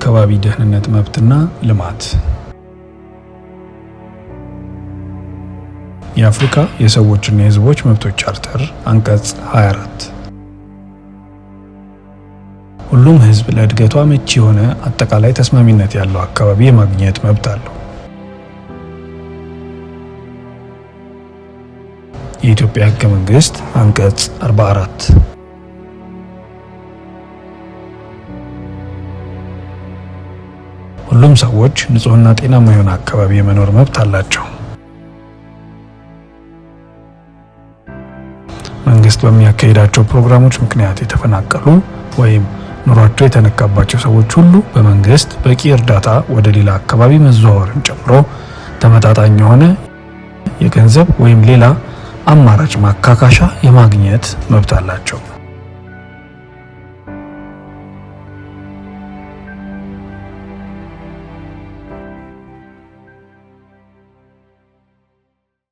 የአካባቢ ደህንነት መብትና ልማት የአፍሪካ የሰዎችና የሕዝቦች መብቶች ቻርተር አንቀጽ 24 ሁሉም ሕዝብ ለእድገቱ አመቺ የሆነ አጠቃላይ ተስማሚነት ያለው አካባቢ የማግኘት መብት አለው። የኢትዮጵያ ሕገ መንግስት አንቀጽ 44 ሁሉም ሰዎች ንጹህና ጤናማ የሆነ አካባቢ የመኖር መብት አላቸው። መንግስት በሚያካሂዳቸው ፕሮግራሞች ምክንያት የተፈናቀሉ ወይም ኑሯቸው የተነካባቸው ሰዎች ሁሉ በመንግስት በቂ እርዳታ ወደ ሌላ አካባቢ መዘዋወርን ጨምሮ ተመጣጣኝ የሆነ የገንዘብ ወይም ሌላ አማራጭ ማካካሻ የማግኘት መብት አላቸው።